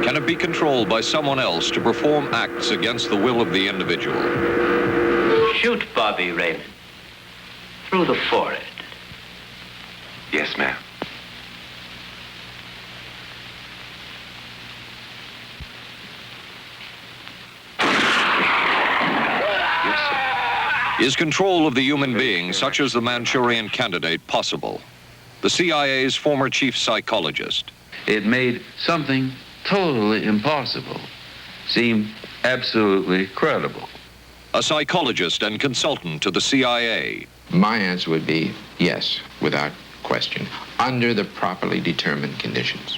Can it be controlled by someone else to perform acts against the will of the individual? Shoot Bobby Raymond through the forehead. Yes, ma'am. Is control of the human being, such as the Manchurian Candidate, possible? The CIA's former chief psychologist. It made something totally impossible seem absolutely credible. A psychologist and consultant to the CIA. My answer would be yes, without question, under the properly determined conditions.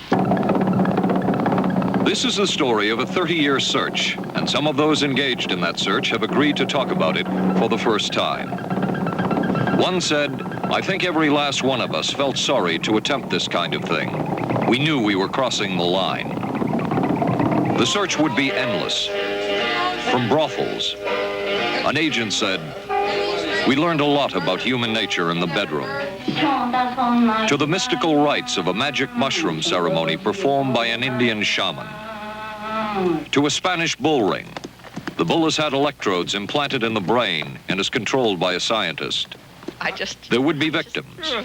This is the story of a 30-year search, and some of those engaged in that search have agreed to talk about it for the first time. One said, "I think every last one of us felt sorry to attempt this kind of thing. We knew we were crossing the line." The search would be endless. From brothels, an agent said, "We learned a lot about human nature in the bedroom," to the mystical rites of a magic mushroom ceremony performed by an Indian shaman, to a Spanish bull ring. The bull has had electrodes implanted in the brain and is controlled by a scientist. There would be victims.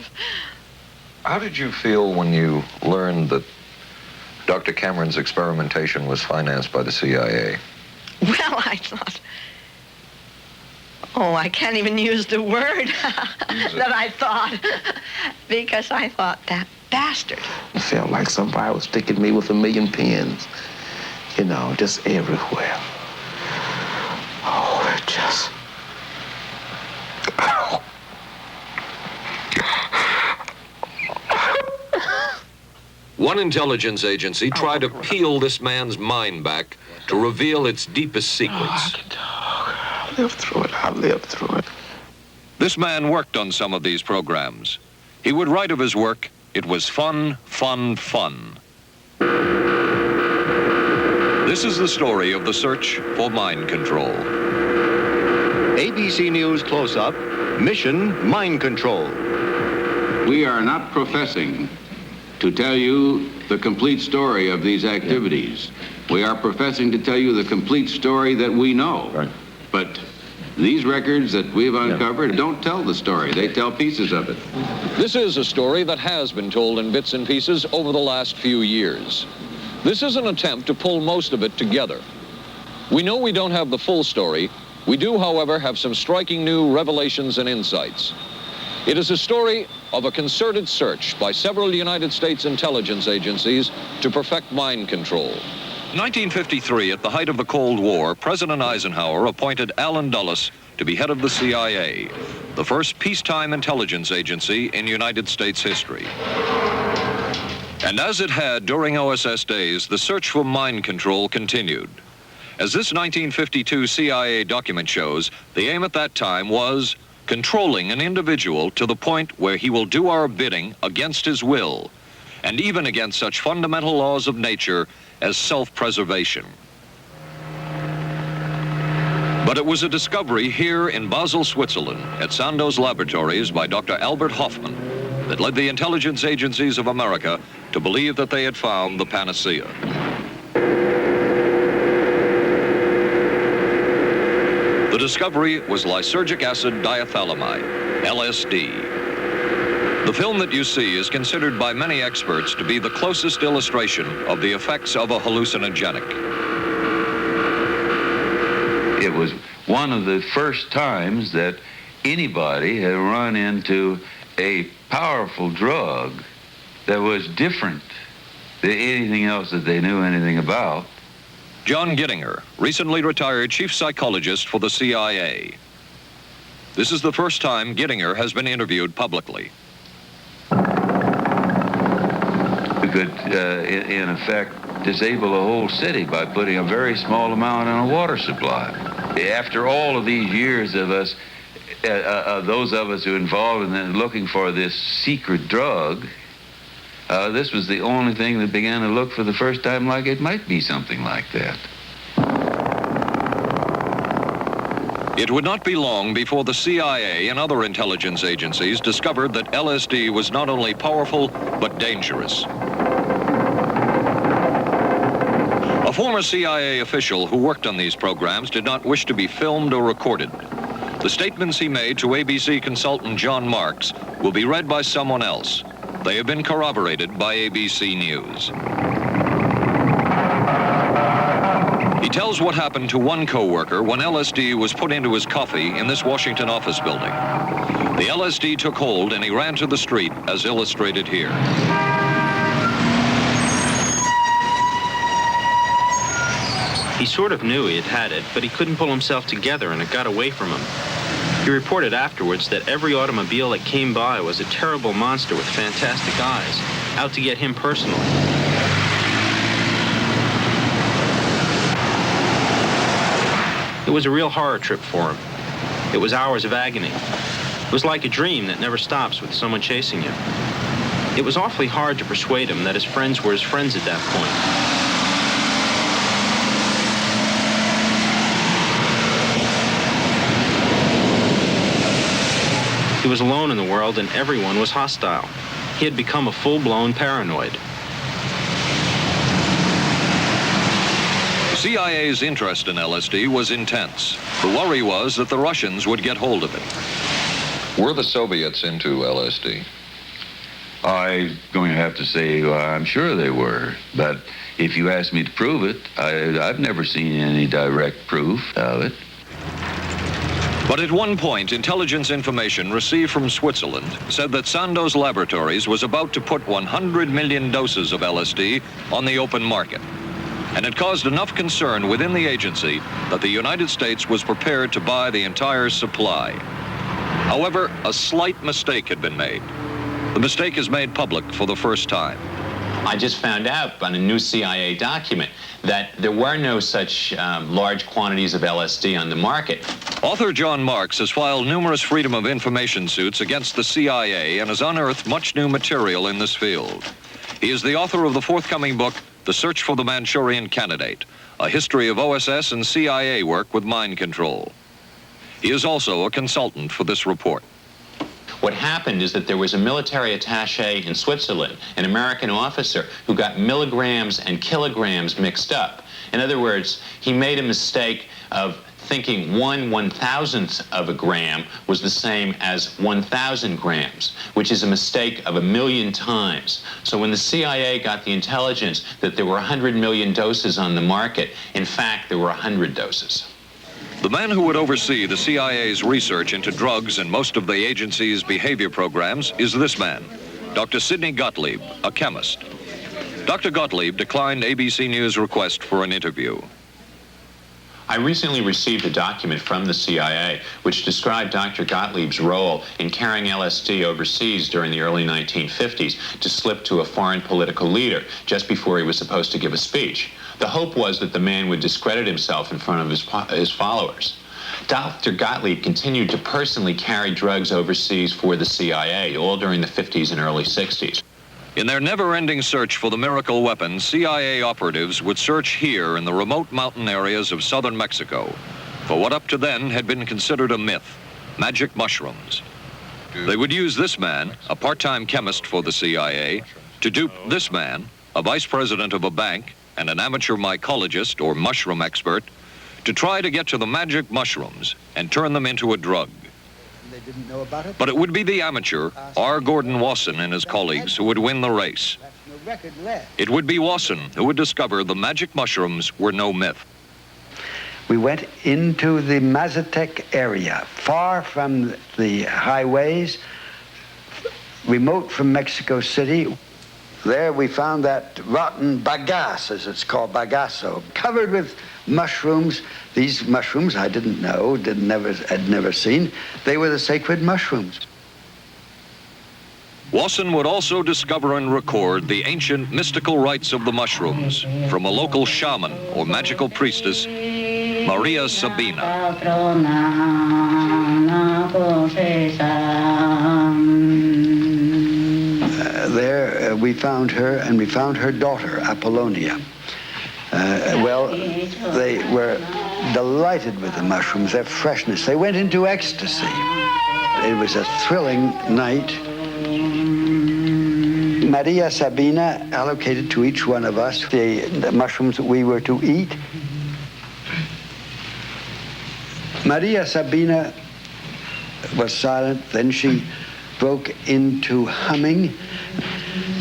How did you feel when you learned that Dr. Cameron's experimentation was financed by the CIA? Well, I thought, I can't even use the word that I thought, because I thought, that bastard. It felt like somebody was sticking me with a million pins, just everywhere. Oh, it just... One intelligence agency tried to peel this man's mind back to reveal its deepest secrets. I lived through it. I lived through it. This man worked on some of these programs. He would write of his work, "It was fun, fun, fun." This is the story of the search for mind control. ABC News Close-Up, Mission Mind Control. We are not professing to tell you the complete story of these activities. We are professing to tell you the complete story that we know. Right. But these records that we've uncovered don't tell the story. They tell pieces of it. This is a story that has been told in bits and pieces over the last few years. This is an attempt to pull most of it together. We know we don't have the full story. We do, however, have some striking new revelations and insights. It is a story of a concerted search by several United States intelligence agencies to perfect mind control. In 1953, at the height of the Cold War, President Eisenhower appointed Allen Dulles to be head of the CIA, the first peacetime intelligence agency in United States history. And as it had during OSS days, the search for mind control continued. As this 1952 CIA document shows, the aim at that time was controlling an individual to the point where he will do our bidding against his will, and even against such fundamental laws of nature as self-preservation. But it was a discovery here in Basel, Switzerland, at Sandoz Laboratories by Dr. Albert Hoffman, that led the intelligence agencies of America to believe that they had found the panacea. The discovery was lysergic acid diethylamide, LSD. The film that you see is considered by many experts to be the closest illustration of the effects of a hallucinogenic. It was one of the first times that anybody had run into a powerful drug that was different than anything else that they knew anything about. John Gittinger, recently retired chief psychologist for the CIA. This is the first time Gittinger has been interviewed publicly. We could, in effect, disable a whole city by putting a very small amount in a water supply. After all of these years of us, those of us who involved in then looking for this secret drug, this was the only thing that began to look for the first time like it might be something like that. It would not be long before the CIA and other intelligence agencies discovered that LSD was not only powerful, but dangerous. A former CIA official who worked on these programs did not wish to be filmed or recorded. The statements he made to ABC consultant John Marks will be read by someone else. They have been corroborated by ABC News. He tells what happened to one co-worker when LSD was put into his coffee in this Washington office building. The LSD took hold and he ran to the street, as illustrated here. He sort of knew he had it, but he couldn't pull himself together and it got away from him. He reported afterwards that every automobile that came by was a terrible monster with fantastic eyes, out to get him personally. It was a real horror trip for him. It was hours of agony. It was like a dream that never stops with someone chasing you. It was awfully hard to persuade him that his friends were his friends at that point. He was alone in the world and everyone was hostile. He had become a full-blown paranoid. The CIA's interest in LSD was intense. The worry was that the Russians would get hold of it. Were the Soviets into LSD? I'm going to have to say I'm sure they were, but if you ask me to prove it, I've never seen any direct proof of it. But at one point, intelligence information received from Switzerland said that Sandoz Laboratories was about to put 100 million doses of LSD on the open market. And it caused enough concern within the agency that the United States was prepared to buy the entire supply. However, a slight mistake had been made. The mistake is made public for the first time. I just found out on a new CIA document that there were no such large quantities of LSD on the market. Author John Marks has filed numerous Freedom of Information suits against the CIA and has unearthed much new material in this field. He is the author of the forthcoming book, The Search for the Manchurian Candidate, a history of OSS and CIA work with mind control. He is also a consultant for this report. What happened is that there was a military attaché in Switzerland, an American officer, who got milligrams and kilograms mixed up. In other words, he made a mistake of thinking 1/1000th of a gram was the same as 1,000 grams, which is a mistake of 1,000,000 times. So when the CIA got the intelligence that there were 100 million doses on the market, in fact, there were 100 doses. The man who would oversee the CIA's research into drugs and most of the agency's behavior programs is this man, Dr. Sidney Gottlieb, a chemist. Dr. Gottlieb declined ABC News' request for an interview. I recently received a document from the CIA which described Dr. Gottlieb's role in carrying LSD overseas during the early 1950s to slip to a foreign political leader just before he was supposed to give a speech. The hope was that the man would discredit himself in front of his followers. Dr. Gottlieb continued to personally carry drugs overseas for the CIA, all during the 50s and early 60s. In their never-ending search for the miracle weapon, CIA operatives would search here in the remote mountain areas of southern Mexico for what up to then had been considered a myth, magic mushrooms. They would use this man, a part-time chemist for the CIA, to dupe this man, a vice president of a bank and an amateur mycologist or mushroom expert, to try to get to the magic mushrooms and turn them into a drug. But it would be the amateur, R. Gordon Wasson and his colleagues, who would win the race. It would be Wasson who would discover the magic mushrooms were no myth. We went into the Mazatec area, far from the highways, remote from Mexico City. There we found that rotten bagasse, as it's called, bagasso, covered with mushrooms. These mushrooms I didn't know, had never seen. They were the sacred mushrooms. Wasson would also discover and record the ancient mystical rites of the mushrooms from a local shaman or magical priestess, Maria Sabina. There we found her, and we found her daughter, Apollonia. They were delighted with the mushrooms, their freshness. They went into ecstasy. It was a thrilling night. Maria Sabina allocated to each one of us the mushrooms that we were to eat. Maria Sabina was silent, then she broke into humming,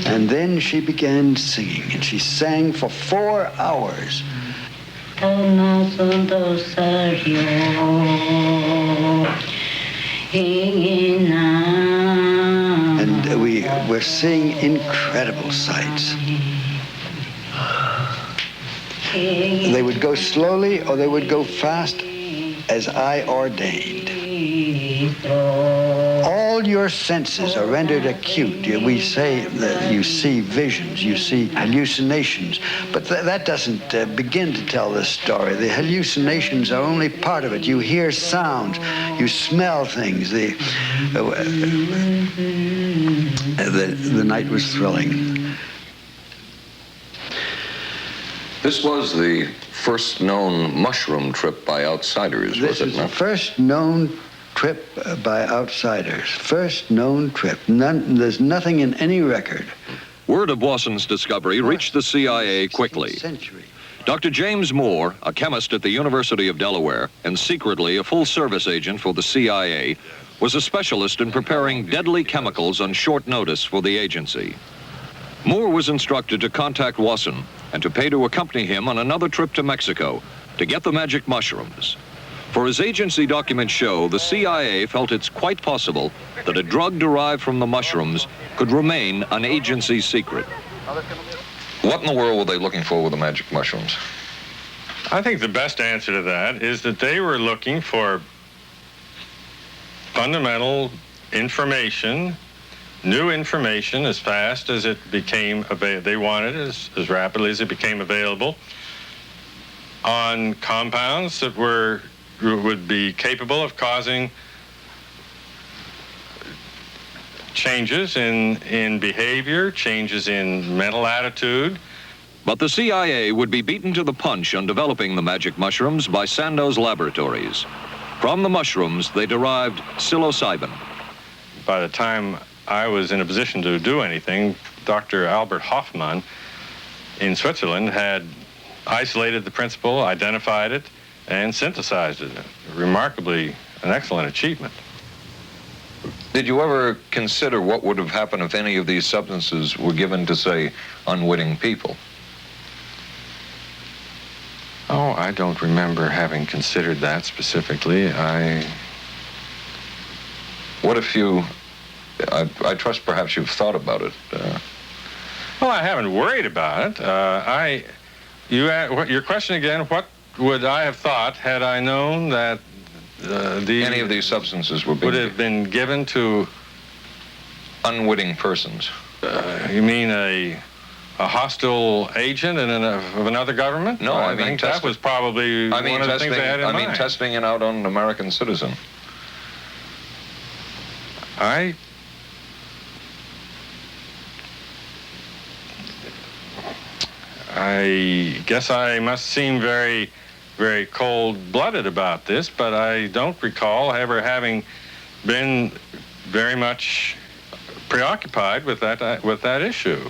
and then she began singing, and she sang for 4 hours. And we were seeing incredible sights. They would go slowly or they would go fast as I ordained. All your senses are rendered acute. We say that you see visions, you see hallucinations, but that doesn't begin to tell the story. The hallucinations are only part of it. You hear sounds, you smell things. The night was thrilling. This was the first known mushroom trip by outsiders, was it not? This is the first known trip by outsiders. First known trip. There's nothing in any record. Word of Wasson's discovery reached the CIA quickly. Dr. James Moore, a chemist at the University of Delaware and secretly a full-service agent for the CIA, was a specialist in preparing deadly chemicals on short notice for the agency. Moore was instructed to contact Wasson and to pay to accompany him on another trip to Mexico to get the magic mushrooms. For as agency documents show, the CIA felt it's quite possible that a drug derived from the mushrooms could remain an agency secret. What in the world were they looking for with the magic mushrooms? I think the best answer to that is that they were looking for fundamental information, new information as fast as it became available. They wanted it as rapidly as it became available on compounds that would be capable of causing changes in behavior, changes in mental attitude. But the CIA would be beaten to the punch on developing the magic mushrooms by Sandoz Laboratories. From the mushrooms, they derived psilocybin. By the time I was in a position to do anything, Dr. Albert Hoffmann in Switzerland had isolated the principle, identified it, and synthesized it. Remarkably an excellent achievement. Did you ever consider what would have happened if any of these substances were given to, say, unwitting people? Oh, I don't remember having considered that specifically. What if you... I trust perhaps you've thought about it. Well, I haven't worried about it. Your question again, what would I have thought had I known that any of these substances would have been given to unwitting persons? You mean a hostile agent of another government? No, I mean think that was probably one of the things I had in mind. I mean testing it out on an American citizen. I guess I must seem very, very cold-blooded about this, but I don't recall ever having been very much preoccupied with that issue.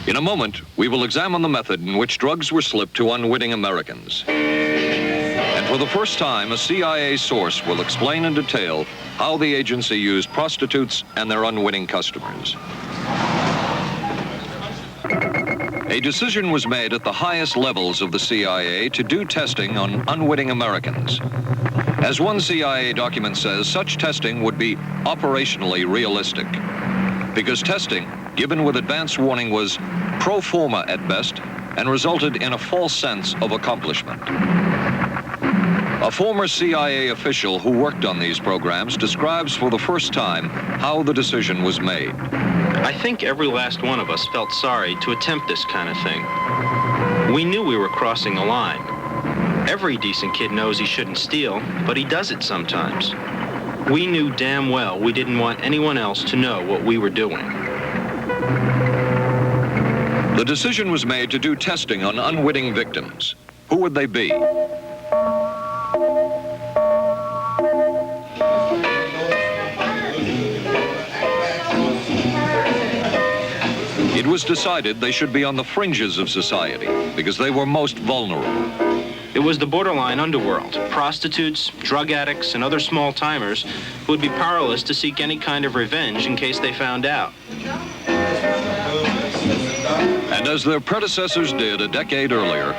In a moment, we will examine the method in which drugs were slipped to unwitting Americans. And for the first time, a CIA source will explain in detail how the agency used prostitutes and their unwitting customers. A decision was made at the highest levels of the CIA to do testing on unwitting Americans. As one CIA document says, such testing would be operationally realistic, because testing, given with advance warning, was pro forma at best and resulted in a false sense of accomplishment. A former CIA official who worked on these programs describes for the first time how the decision was made. I think every last one of us felt sorry to attempt this kind of thing. We knew we were crossing a line. Every decent kid knows he shouldn't steal, but he does it sometimes. We knew damn well we didn't want anyone else to know what we were doing. The decision was made to do testing on unwitting victims. Who would they be? It was decided they should be on the fringes of society because they were most vulnerable. It was the borderline underworld, prostitutes, drug addicts, and other small-timers who would be powerless to seek any kind of revenge in case they found out. And as their predecessors did a decade earlier,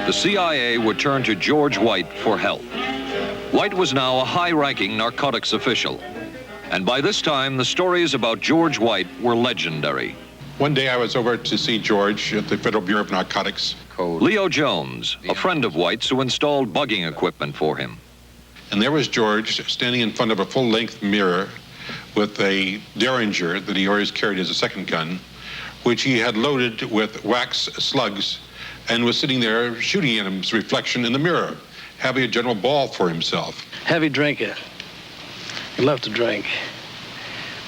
the CIA would turn to George White for help. White was now a high-ranking narcotics official. And by this time, the stories about George White were legendary. One day I was over to see George at the Federal Bureau of Narcotics. Leo Jones, a friend of White's who installed bugging equipment for him. And there was George standing in front of a full-length mirror with a Derringer that he always carried as a second gun, which he had loaded with wax slugs and was sitting there shooting at his reflection in the mirror, having a general ball for himself. Heavy drinker. He loved to drink.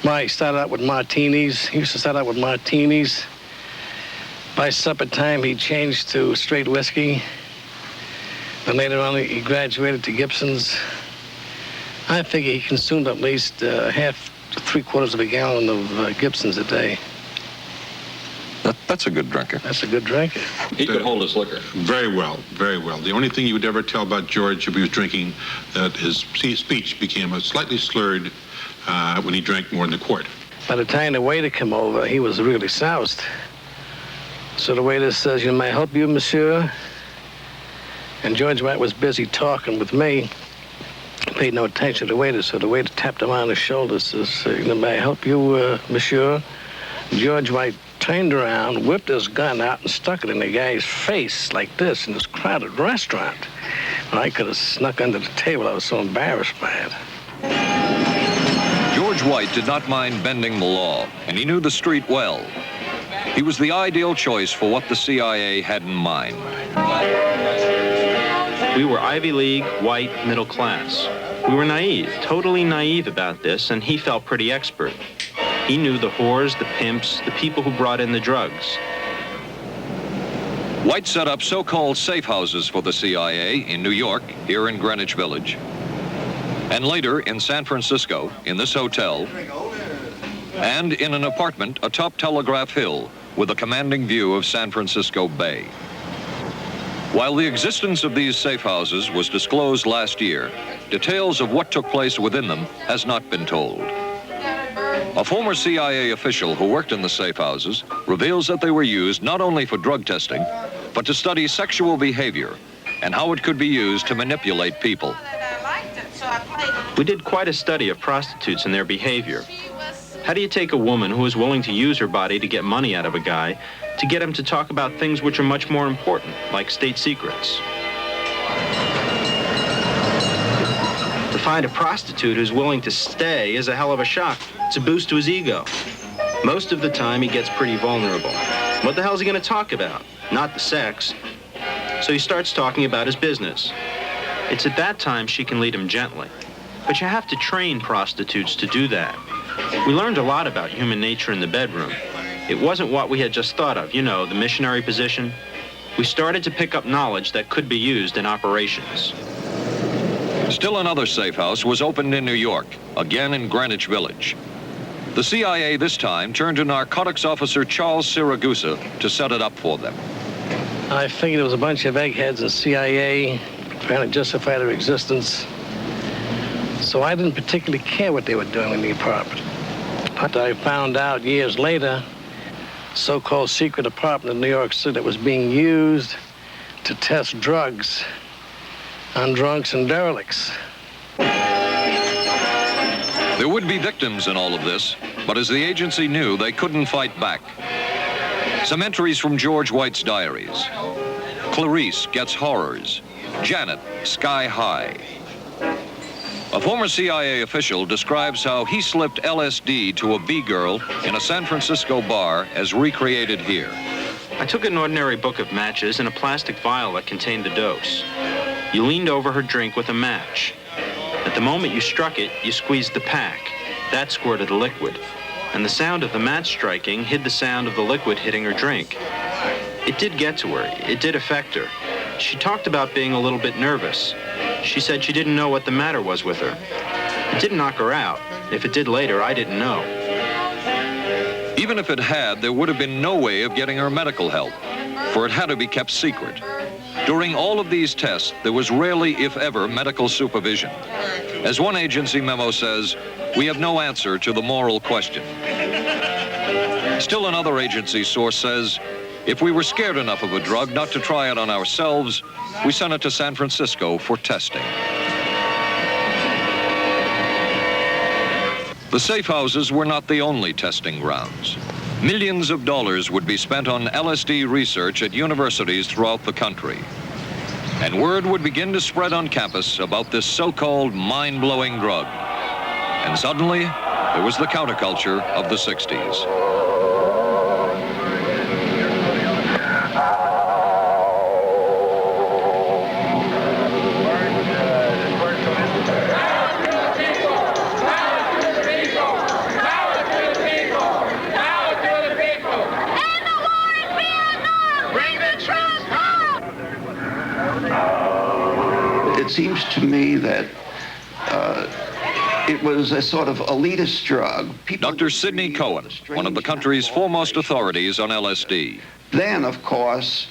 Mike started out with martinis. He used to start out with martinis. By supper time, he changed to straight whiskey. Then later on, he graduated to Gibson's. I figure he consumed at least half to 3/4 of a gallon of Gibson's a day. That's a good drinker. That's a good drinker. He could hold his liquor. Very well, very well. The only thing you would ever tell about George if he was drinking, that his speech became slightly slurred when he drank more than a quart. By the time the waiter came over, he was really soused. So the waiter says, "May I help you, monsieur?" And George White was busy talking with me. Paid no attention to the waiter, so the waiter tapped him on the shoulder, says, "May I help you, monsieur?" George White turned around, whipped his gun out, and stuck it in the guy's face like this in this crowded restaurant. And I could have snuck under the table. I was so embarrassed by it. George White did not mind bending the law, and he knew the street well. He was the ideal choice for what the CIA had in mind. We were Ivy League, white, middle class. We were naive, totally naive about this, and he felt pretty expert. He knew the whores, the pimps, the people who brought in the drugs. White set up so-called safe houses for the CIA in New York, here in Greenwich Village, and later in San Francisco, in this hotel, and in an apartment atop Telegraph Hill with a commanding view of San Francisco Bay. While the existence of these safe houses was disclosed last year, details of what took place within them has not been told. A former CIA official who worked in the safe houses reveals that they were used not only for drug testing, but to study sexual behavior and how it could be used to manipulate people. We did quite a study of prostitutes and their behavior. How do you take a woman who is willing to use her body to get money out of a guy to get him to talk about things which are much more important, like state secrets? To find a prostitute who's willing to stay is a hell of a shock. It's a boost to his ego. Most of the time, he gets pretty vulnerable. What the hell is he going to talk about? Not the sex. So he starts talking about his business. It's at that time she can lead him gently. But you have to train prostitutes to do that. We learned a lot about human nature in the bedroom. It wasn't what we had just thought of, the missionary position. We started to pick up knowledge that could be used in operations. Still another safe house was opened in New York, again in Greenwich Village. The CIA this time turned to narcotics officer Charles Siragusa to set it up for them. I figured it was a bunch of eggheads in CIA trying to justify their existence. So I didn't particularly care what they were doing in the apartment. But I found out years later, so-called secret apartment in New York City that was being used to test drugs on drunks and derelicts. There would be victims in all of this, but as the agency knew, they couldn't fight back. Some entries from George White's diaries. Clarice gets horrors. Janet, sky high. A former CIA official describes how he slipped LSD to a B-girl in a San Francisco bar as recreated here. I took an ordinary book of matches and a plastic vial that contained the dose. You leaned over her drink with a match. At the moment you struck it, you squeezed the pack. That squirted a liquid. And the sound of the match striking hid the sound of the liquid hitting her drink. It did get to her. It did affect her. She talked about being a little bit nervous. She said she didn't know what the matter was with her. It didn't knock her out. If it did later, I didn't know. Even if it had, there would have been no way of getting her medical help, for it had to be kept secret. During all of these tests, there was rarely, if ever, medical supervision. As one agency memo says, we have no answer to the moral question. Still another agency source says, if we were scared enough of a drug not to try it on ourselves, we sent it to San Francisco for testing. The safe houses were not the only testing grounds. Millions of dollars would be spent on LSD research at universities throughout the country. And word would begin to spread on campus about this so-called mind-blowing drug. And suddenly, there was the counterculture of the 60s. It seems to me that it was a sort of elitist drug. Dr. Sidney Cohen, one of the country's foremost authorities on LSD. Then, of course,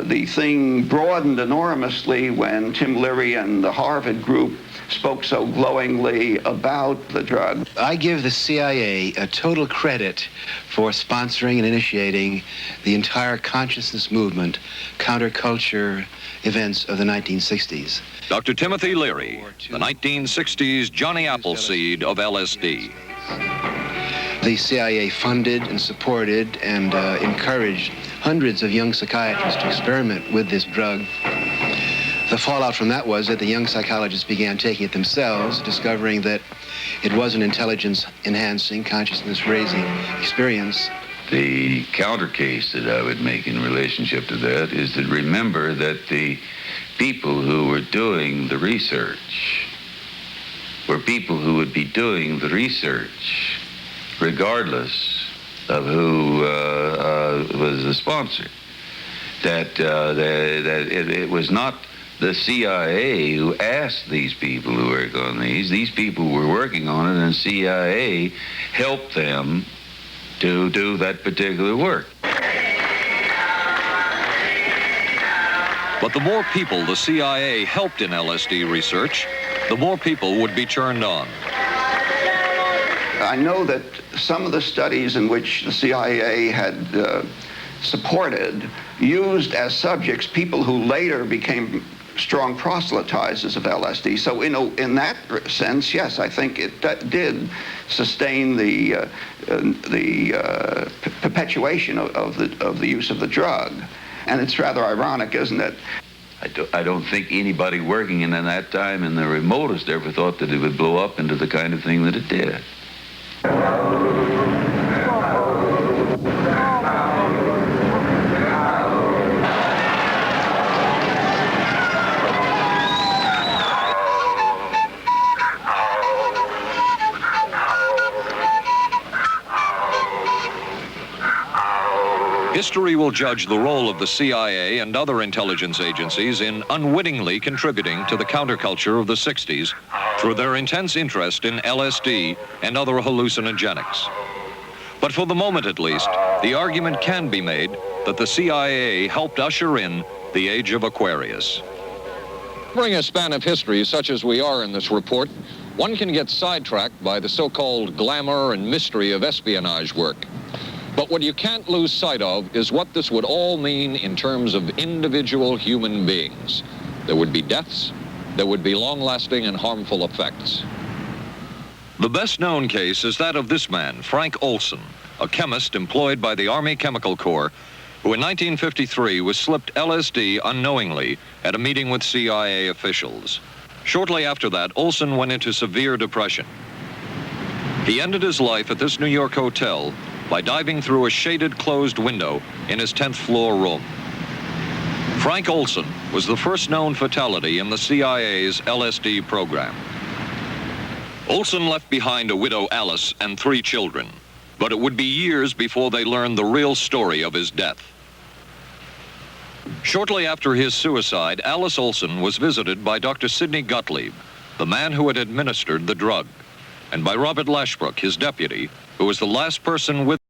the thing broadened enormously when Tim Leary and the Harvard group spoke so glowingly about the drug. I give the CIA a total credit for sponsoring and initiating the entire consciousness movement, counterculture events of the 1960s. Dr. Timothy Leary, the 1960s Johnny Appleseed of LSD. The CIA funded and supported and encouraged hundreds of young psychiatrists to experiment with this drug. The fallout from that was that the young psychologists began taking it themselves, discovering that it was an intelligence-enhancing, consciousness-raising experience. The counter case that I would make in relationship to that is that remember that the people who were doing the research were people who would be doing the research regardless of who was the sponsor. That it was not the CIA who asked these people who work on these. These people were working on it, and CIA helped them to do that particular work. But the more people the CIA helped in LSD research, the more people would be turned on. I know that some of the studies in which the CIA had supported used as subjects people who later became strong proselytizers of LSD. So in that sense, yes, I think it did sustain the perpetuation of the use of the drug. And it's rather ironic, isn't it? I don't think anybody working in that time in the remotest ever thought that it would blow up into the kind of thing that it did. History will judge the role of the CIA and other intelligence agencies in unwittingly contributing to the counterculture of the 60s through their intense interest in LSD and other hallucinogenics. But for the moment at least, the argument can be made that the CIA helped usher in the age of Aquarius. During a span of history such as we are in this report, one can get sidetracked by the so-called glamour and mystery of espionage work. But what you can't lose sight of is what this would all mean in terms of individual human beings. There would be deaths, there would be long-lasting and harmful effects. The best-known case is that of this man, Frank Olson, a chemist employed by the Army Chemical Corps, who in 1953 was slipped LSD unknowingly at a meeting with CIA officials. Shortly after that, Olson went into severe depression. He ended his life at this New York hotel by diving through a shaded closed window in his 10th floor room. Frank Olson was the first known fatality in the CIA's LSD program. Olson left behind a widow, Alice, and 3 children, but it would be years before they learned the real story of his death. Shortly after his suicide, Alice Olson was visited by Dr. Sidney Gottlieb, the man who had administered the drug, and by Robert Lashbrook, his deputy, who was the last person with